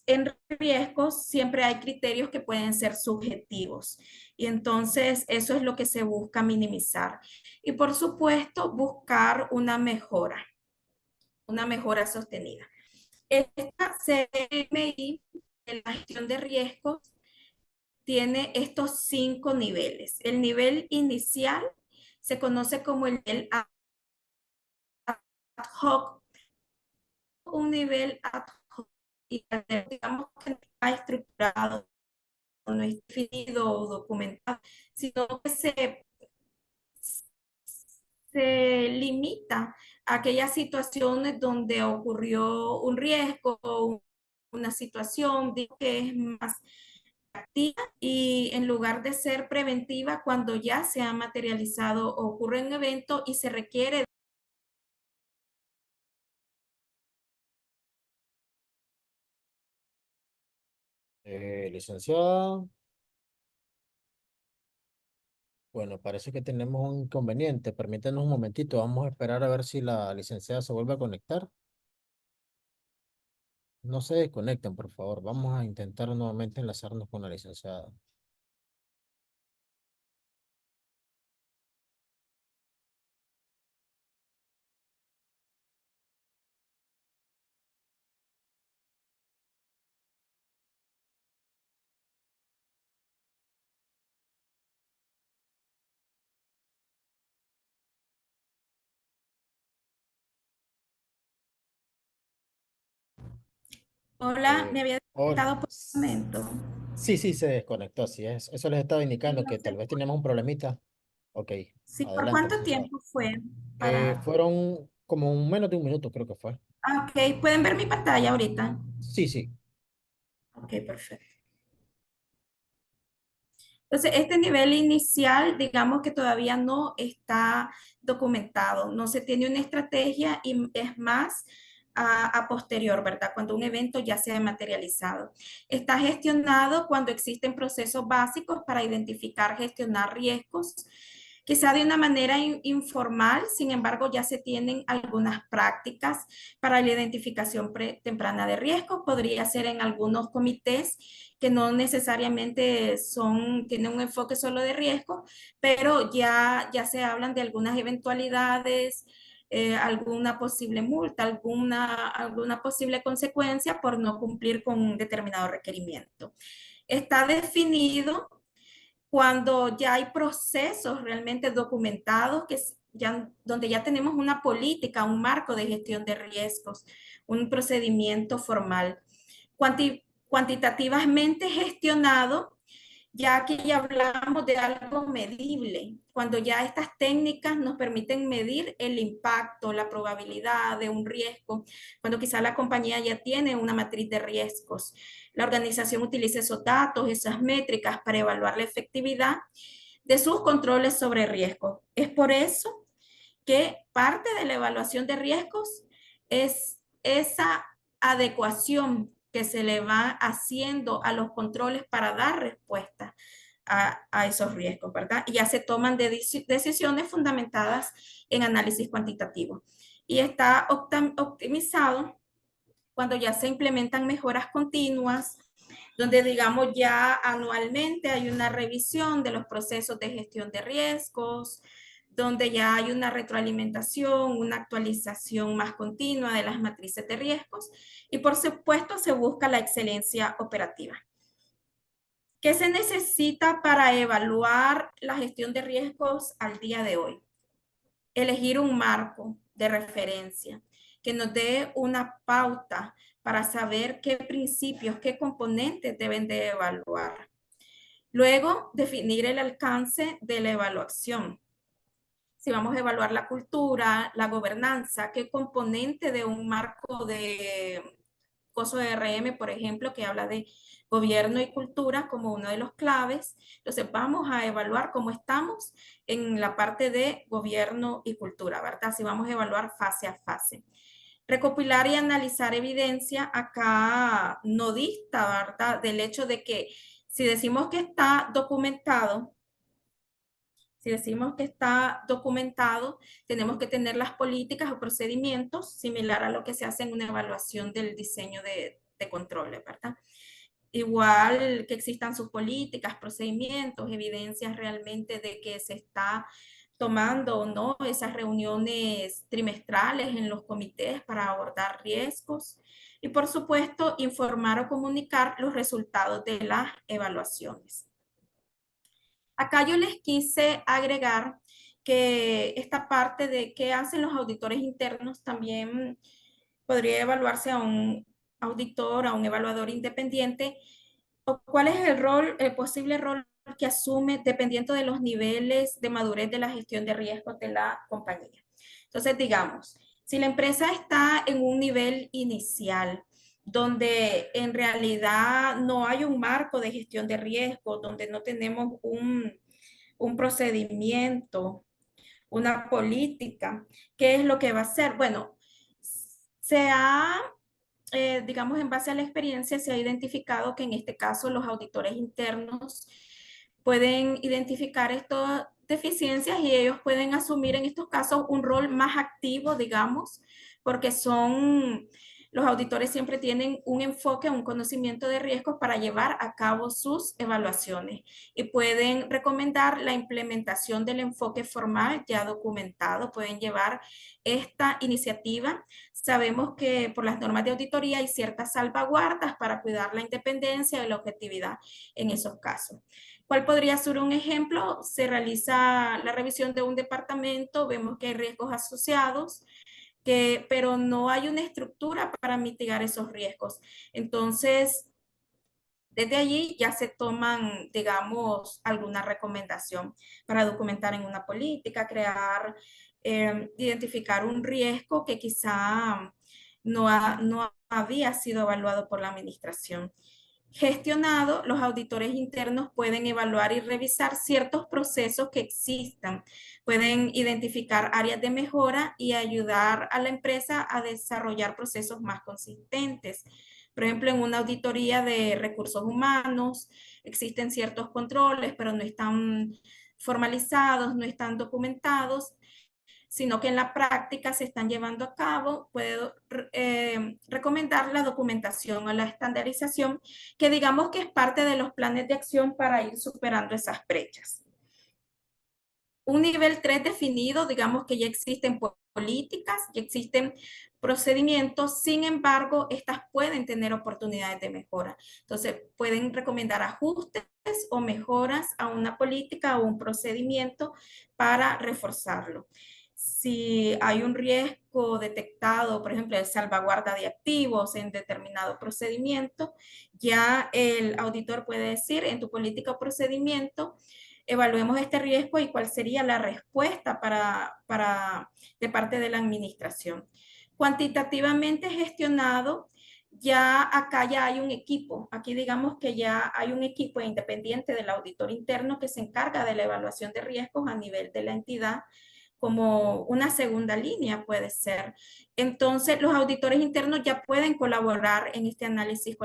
En riesgos siempre hay criterios que pueden ser subjetivos y entonces eso es lo que se busca minimizar. Y por supuesto, buscar una mejora sostenida. Esta CMI de la gestión de riesgos tiene estos 5 niveles. El nivel inicial se conoce como el nivel ad hoc, un nivel ad hoc, y digamos que no está estructurado, no es definido o documentado, sino que se limita a aquellas situaciones donde ocurrió un riesgo o una situación que es más activa y en lugar de ser preventiva cuando ya se ha materializado o ocurre un evento y se requiere. Licenciada, bueno, parece que tenemos un inconveniente. Permítanos un momentito, vamos a esperar a ver si la licenciada se vuelve a conectar. No se desconecten, por favor. Vamos a intentar nuevamente enlazarnos con la licenciada. Hola, me había Hola. desconectado por un momento. Sí, sí, se desconectó, así es. Eso les estaba indicando que tal vez teníamos un problemita. Ok, Sí, ¿por adelante, cuánto licenciado. tiempo fue para...? Fueron como menos de un minuto, creo que fue. Ah, ok, ¿pueden ver mi pantalla ahorita? Sí, sí. Ok, perfecto. Entonces, este nivel inicial, digamos que todavía no está documentado, no se tiene una estrategia y es más a posterior, ¿verdad? Cuando un evento ya se ha materializado. Está gestionado cuando existen procesos básicos para identificar, gestionar riesgos, quizá de una manera informal, sin embargo, ya se tienen algunas prácticas para la identificación temprana de riesgos. Podría ser en algunos comités que no necesariamente tienen un enfoque solo de riesgo, pero ya se hablan de algunas eventualidades, alguna posible multa, alguna posible consecuencia por no cumplir con un determinado requerimiento. Está definido cuando ya hay procesos realmente documentados donde ya tenemos una política, un marco de gestión de riesgos, un procedimiento formal cuantitativamente gestionado, ya aquí ya hablamos de algo medible, cuando ya estas técnicas nos permiten medir el impacto, la probabilidad de un riesgo, cuando quizá la compañía ya tiene una matriz de riesgos. La organización utiliza esos datos, esas métricas para evaluar la efectividad de sus controles sobre riesgo. Es por eso que parte de la evaluación de riesgos es esa adecuación que se le va haciendo a los controles para dar respuesta a esos riesgos, ¿verdad? Y ya se toman decisiones fundamentadas en análisis cuantitativo. Y está optimizado cuando ya se implementan mejoras continuas, donde digamos ya anualmente hay una revisión de los procesos de gestión de riesgos, donde ya hay una retroalimentación, una actualización más continua de las matrices de riesgos y por supuesto se busca la excelencia operativa. ¿Qué se necesita para evaluar la gestión de riesgos al día de hoy? Elegir un marco de referencia que nos dé una pauta para saber qué principios, qué componentes deben de evaluar. Luego, definir el alcance de la evaluación. Si vamos a evaluar la cultura, la gobernanza, qué componente de un marco de COSO RM, por ejemplo, que habla de gobierno y cultura como uno de los claves. Entonces, vamos a evaluar cómo estamos en la parte de gobierno y cultura, ¿verdad? Si vamos a evaluar fase a fase. Recopilar y analizar evidencia acá no dista, ¿verdad? Del hecho de que si decimos que está documentado, si decimos que está documentado, tenemos que tener las políticas o procedimientos similar a lo que se hace en una evaluación del diseño de controles, ¿verdad? Igual que existan sus políticas, procedimientos, evidencias realmente de que se está tomando o no esas reuniones trimestrales en los comités para abordar riesgos y por supuesto informar o comunicar los resultados de las evaluaciones. Acá yo les quise agregar que esta parte de qué hacen los auditores internos también podría evaluarse a un auditor, a un evaluador independiente, o cuál es el rol, el posible rol que asume dependiendo de los niveles de madurez de la gestión de riesgos de la compañía. Entonces, digamos, si la empresa está en un nivel inicial, donde en realidad no hay un marco de gestión de riesgos, donde no tenemos un procedimiento, una política, ¿qué es lo que va a hacer? Bueno, se ha digamos, en base a la experiencia, se ha identificado que en este caso los auditores internos pueden identificar estas deficiencias y ellos pueden asumir en estos casos un rol más activo, digamos, porque los auditores siempre tienen un enfoque, un conocimiento de riesgos para llevar a cabo sus evaluaciones y pueden recomendar la implementación del enfoque formal ya documentado, pueden llevar esta iniciativa. Sabemos que por las normas de auditoría hay ciertas salvaguardas para cuidar la independencia y la objetividad en esos casos. ¿Cuál podría ser un ejemplo? Se realiza la revisión de un departamento, vemos que hay riesgos asociados, pero no hay una estructura para mitigar esos riesgos. Entonces, Desde allí ya se toman, digamos, alguna recomendación para documentar en una política, crear, identificar un riesgo que quizá no había sido evaluado por la administración. Gestionado, los auditores internos pueden evaluar y revisar ciertos procesos que existan, pueden identificar áreas de mejora y ayudar a la empresa a desarrollar procesos más consistentes. Por ejemplo, en una auditoría de recursos humanos existen ciertos controles, pero no están formalizados, no están documentados, sino que en la práctica se están llevando a cabo. Puedo recomendar la documentación o la estandarización, que digamos que es parte de los planes de acción para ir superando esas brechas. Un nivel 3 definido, digamos que ya existen políticas, ya existen procedimientos, sin embargo, estas pueden tener oportunidades de mejora. Entonces, pueden recomendar ajustes o mejoras a una política o un procedimiento para reforzarlo. Si hay un riesgo detectado, por ejemplo, de salvaguarda de activos en determinado procedimiento, ya el auditor puede decir en tu política o procedimiento, evaluemos este riesgo y cuál sería la respuesta de parte de la administración. Cuantitativamente gestionado, ya acá ya hay un equipo. Aquí digamos que ya hay un equipo independiente del auditor interno que se encarga de la evaluación de riesgos a nivel de la entidad, como una segunda línea puede ser. Entonces, los auditores internos ya pueden colaborar en este análisis,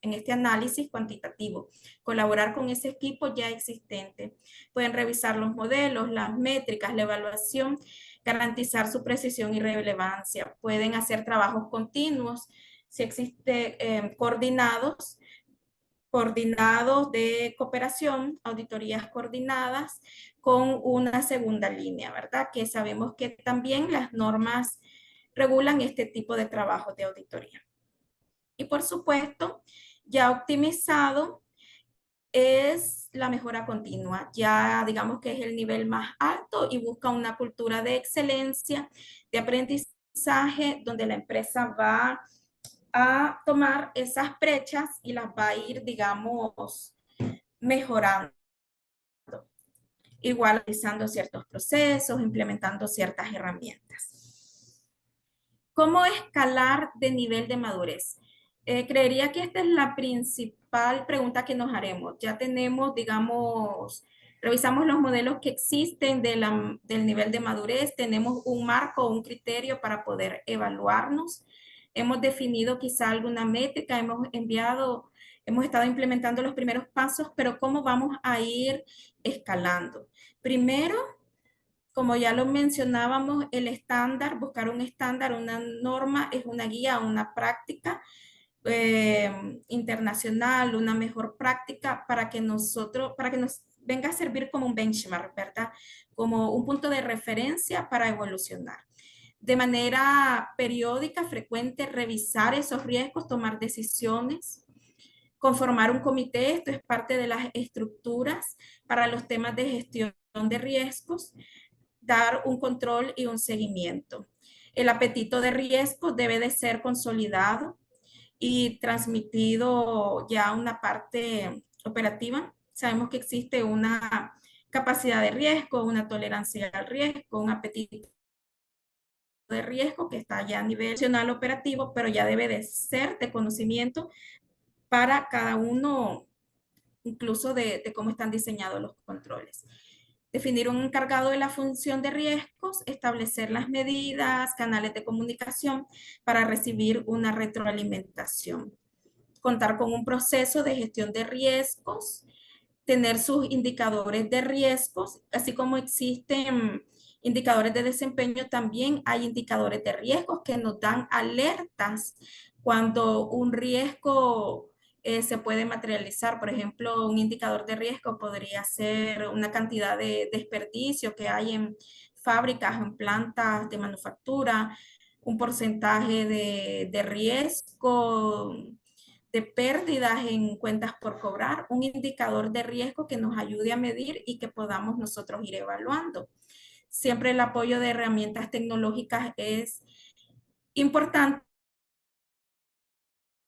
en este análisis cuantitativo, colaborar con ese equipo ya existente. Pueden revisar los modelos, las métricas, la evaluación, garantizar su precisión y relevancia. Pueden hacer trabajos continuos, si existe coordinados de cooperación, auditorías coordinadas con una segunda línea, ¿verdad? Que sabemos que también las normas regulan este tipo de trabajo de auditoría. Y por supuesto, ya optimizado es la mejora continua. Ya digamos que es el nivel más alto y busca una cultura de excelencia, de aprendizaje, donde la empresa va a tomar esas brechas y las va a ir, digamos, mejorando. Igual realizando ciertos procesos, implementando ciertas herramientas. ¿Cómo escalar de nivel de madurez? Creería que esta es la principal pregunta que nos haremos. Ya tenemos, digamos, revisamos los modelos que existen del nivel de madurez, tenemos un marco, un criterio para poder evaluarnos. Hemos definido quizá alguna métrica, hemos estado implementando los primeros pasos, pero ¿cómo vamos a ir escalando? Primero, como ya lo mencionábamos, el estándar, buscar un estándar, una norma, es una guía, una práctica internacional, una mejor práctica para que nos venga a servir como un benchmark, ¿verdad? Como un punto de referencia para evolucionar. De manera periódica, frecuente, revisar esos riesgos, tomar decisiones, conformar un comité, esto es parte de las estructuras para los temas de gestión de riesgos, dar un control y un seguimiento. El apetito de riesgo debe de ser consolidado y transmitido ya a una parte operativa. Sabemos que existe una capacidad de riesgo, una tolerancia al riesgo, un apetito de riesgo que está ya a nivel nacional operativo, pero ya debe de ser de conocimiento para cada uno, incluso de cómo están diseñados los controles. Definir un encargado de la función de riesgos, establecer las medidas, canales de comunicación para recibir una retroalimentación. Contar con un proceso de gestión de riesgos, tener sus indicadores de riesgos, así como existen indicadores de desempeño, también hay indicadores de riesgos que nos dan alertas cuando un riesgo se puede materializar. Por ejemplo, un indicador de riesgo podría ser una cantidad de desperdicio que hay en fábricas, en plantas de manufactura, un porcentaje de riesgo, de pérdidas en cuentas por cobrar, un indicador de riesgo que nos ayude a medir y que podamos nosotros ir evaluando. Siempre el apoyo de herramientas tecnológicas es importante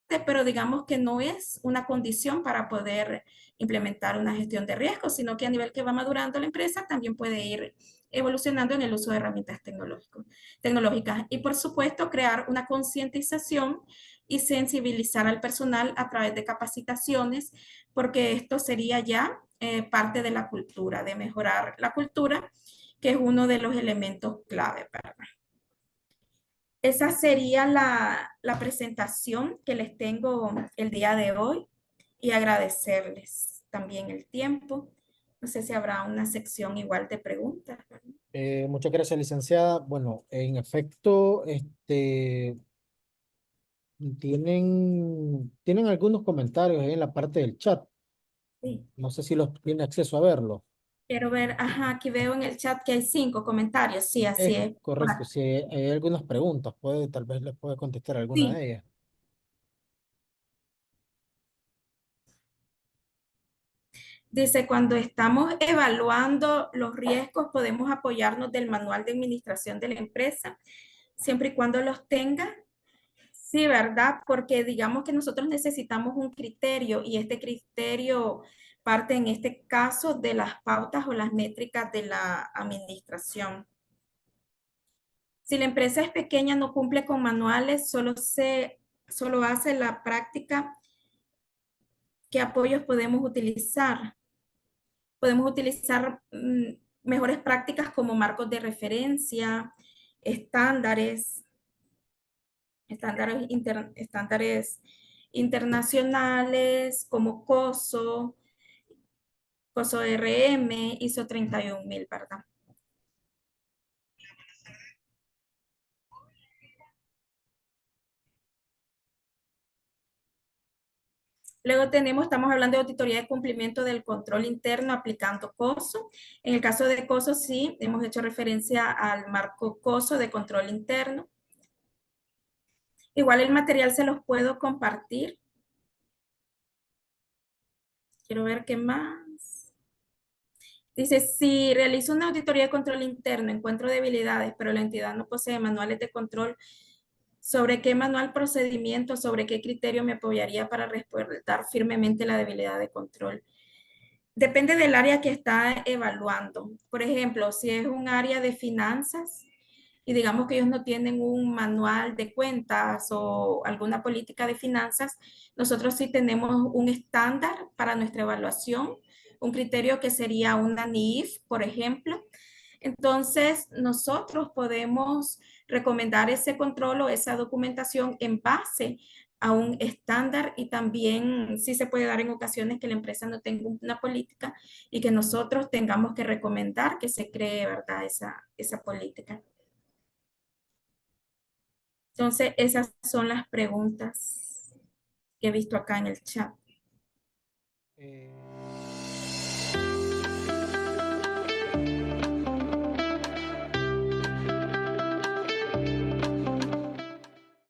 pero digamos que no es una condición para poder implementar una gestión de riesgos, sino que a nivel que va madurando la empresa también puede ir evolucionando en el uso de herramientas tecnológicas. Y por supuesto, crear una concientización y sensibilizar al personal a través de capacitaciones, porque esto sería ya parte de la cultura, de mejorar la cultura, que es uno de los elementos clave para. Esa sería la presentación que les tengo el día de hoy y agradecerles también el tiempo. No sé si habrá una sección igual de preguntas. Muchas gracias, licenciada. Bueno, en efecto, tienen algunos comentarios ahí en la parte del chat. Sí. No sé si los tiene acceso a verlo. Quiero ver, ajá, aquí veo en el chat que hay 5 comentarios. Sí, así Es es. correcto. Si hay algunas preguntas, tal vez les pueda contestar alguna Sí, de ellas. dice, cuando estamos evaluando los riesgos, podemos apoyarnos del manual de administración de la empresa, siempre y cuando los tenga. Sí, ¿verdad? Porque digamos que nosotros necesitamos un criterio y este criterio parte en este caso de las pautas o las métricas de la administración. Si la empresa es pequeña, no cumple con manuales, solo hace la práctica, ¿qué apoyos podemos utilizar? Podemos utilizar mejores prácticas como marcos de referencia, estándares, estándares internacionales como COSO RM, ISO 31000, ¿verdad? Luego estamos hablando de auditoría de cumplimiento del control interno aplicando COSO. En el caso de COSO, sí, hemos hecho referencia al marco COSO de control interno. Igual el material se los puedo compartir. Quiero ver qué más. Dice, si realizo una auditoría de control interno, encuentro debilidades, pero la entidad no posee manuales de control, ¿sobre qué manual procedimiento, sobre qué criterio me apoyaría para respaldar firmemente la debilidad de control? Depende del área que está evaluando. Por ejemplo, si es un área de finanzas y digamos que ellos no tienen un manual de cuentas o alguna política de finanzas, nosotros sí tenemos un estándar para nuestra evaluación, un criterio que sería una NIF, por ejemplo. Entonces, nosotros podemos recomendar ese control o esa documentación en base a un estándar y también sí se puede dar en ocasiones que la empresa no tenga una política y que nosotros tengamos que recomendar que se cree, ¿verdad? Esa política. Entonces, esas son las preguntas que he visto acá en el chat.